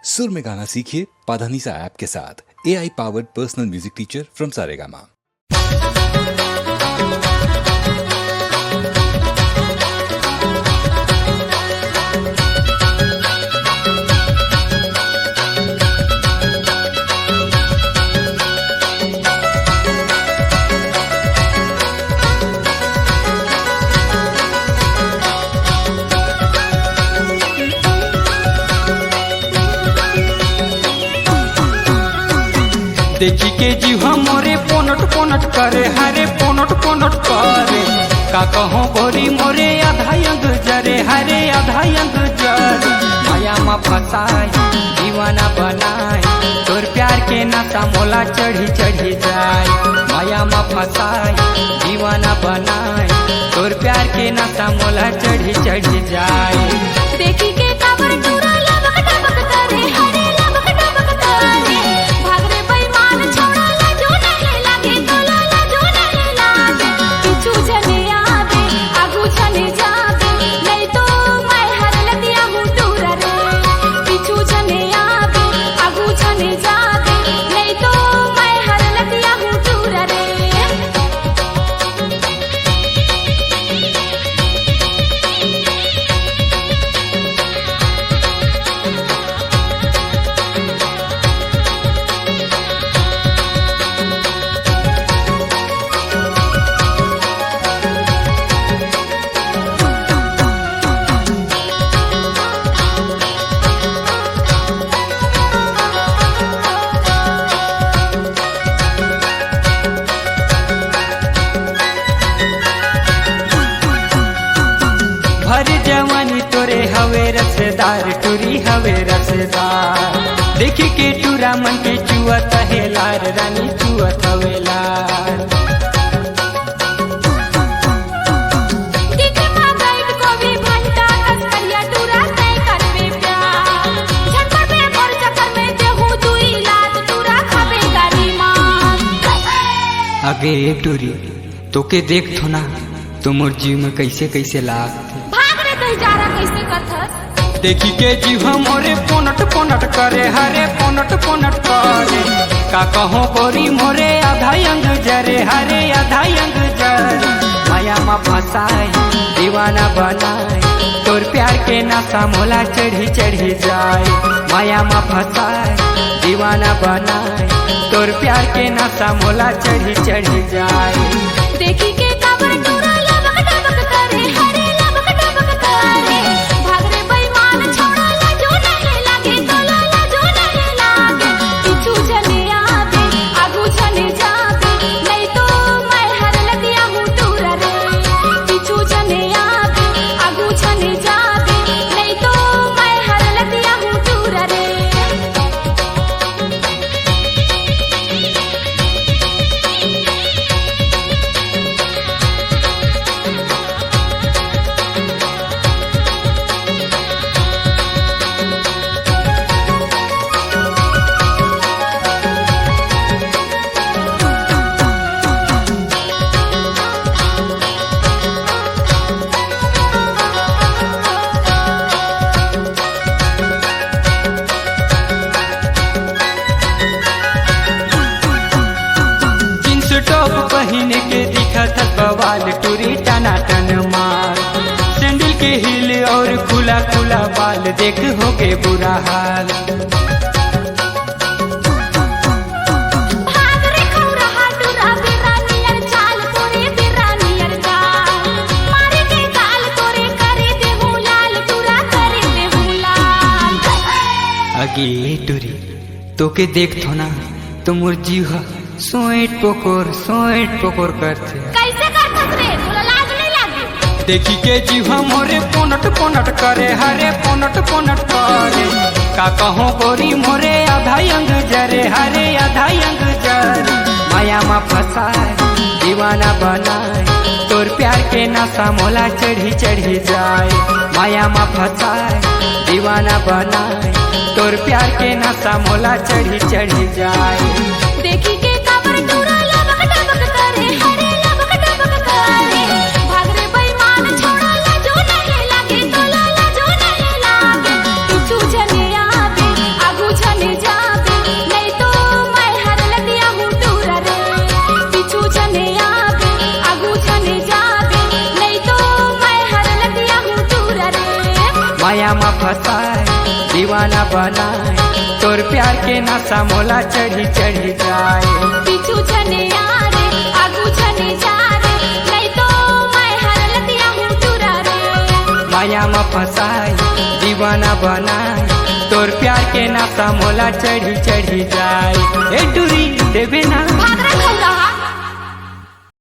सुर में गाना सीखिए पाधानीसा ऐप के साथ। AI powered personal music teacher from Saregama. देखी के जीव मोरे पोनट पोनट करे, हरे पोनट पोनट करे। का कहो गोरी मोरे आधा अंग जरे, हरे आधा अंग जरे। माया में फसाए दीवाना बनाए, तोर प्यार के नशा मोला चढ़ी चढ़ी जाए। माया में फसाए दीवाना बनाए, तोर प्यार के नशा मोला चढ़ी चढ़ी जाए। देखी के काबर टूरा लबक टबक करे, हरे लबक टबक करे। भाग रे बेईमान छोड़ा ला जो नहीं लागे, तोला ला जो नहीं लागे। पीछू चले आवे आगू चले जावे, नहीं तो मैं हर लतिया हूँ टूरा रे। पीछू चले आवे आगू चले जावे, नहीं तो मैं हर लतिया हूँ टूरा रे। भर जवानी तोरे हवे रसदार, टूरी हवे रसदार। देखी के टूरा मन के चुअत है लार, रानी चुअत हवे लार। दिखे माँ गाइड को भी भंटा कसकरिया टूरा तय करबे प्यार। झटपट पे मोर चक्कर में देहू दुई लात टूरा खाबे गारी माँ। अगे टूरी तोके देख थो ना, तो मोर जीव में कैसे कैसे लाग। भाग रे तई जारा कैसे कथस। देखी के जीव मोरे पोनट पोनट करे, हरे पोनट पोनट करे। का कहो गोरी मोरे आधा अंग जरे, हरे आधा अंग जरे। माया में फसाए दीवाना बनाए, तोर प्यार के नशा मोला चढ़ी चढ़ी जाए। माया में फसाए दीवाना बनाए, तोर प्यार के नशा मोला चढ़ी चढ़ी जाए। देखी के काबर टूरा लबक टबक करे, हरे लबक टबक करे। भाग रे बेईमान छोड़ा ला जो नहीं लागे, तोला ला जो नहीं लागे। पीछू चले आवे आगू चले जावे, नहीं तो मैं हर लतिया हूँ टूरा रे। पीछू चले आवे आगू चले जावे, नहीं तो मैं हर लतिया हूँ टूरा रे। जींस टॉप पहने के दिखत बवाल, टूरी टना टन मार। सैंडल के हिल और खुला खुला बाल, देख हो के बुरा हाल। भाग रे खौरा टूरा बिरानियर चाल, तोरे बिरानियर गाल। मारे के गाल तोरे करे देहू लाल, टूरा करे देहू लाल। अगे टूरी तोके देख थो ना, तो मोर जीव सोएट पोकोर करथे। कैसे करथस रे, तोला लाज नहीं लागे। देखी के जीव मोरे पोनट पोनट करे, हरे पोनट पोनट करे। का कहो गोरी मोरे आधा अंग जरे, हरे आधा अंग जरे। माया में फसाए दीवाना बनाए, तोर प्यार के नशा मोला चढ़ी चढ़ी जाए। माया में फसाए दीवाना बनाए, तोर प्यार के नशा मोला चढ़ी चढ़ी जाए। देखी के काबर टूरा लबक टबक करे, हरे लबक टबक करे। भाग रे बेईमान छोड़ा ला जो नहीं लागे, तोला ला जो नहीं लागे। पीछू चले आवे माया में फसाए दीवाना बनाए तोर प्यार के नशा मोला चढ़ी चढ़ी जाए। पीछू छने यारे आगू छने जा रे नहीं तो मैं हरलतिया हूँ चुरा रे। माया में फसाए दीवाना बनाए तोर प्यार के नशा मोला चढ़ी चढ़ी जाए। ए डूरी देवे ना भाग रे खौरा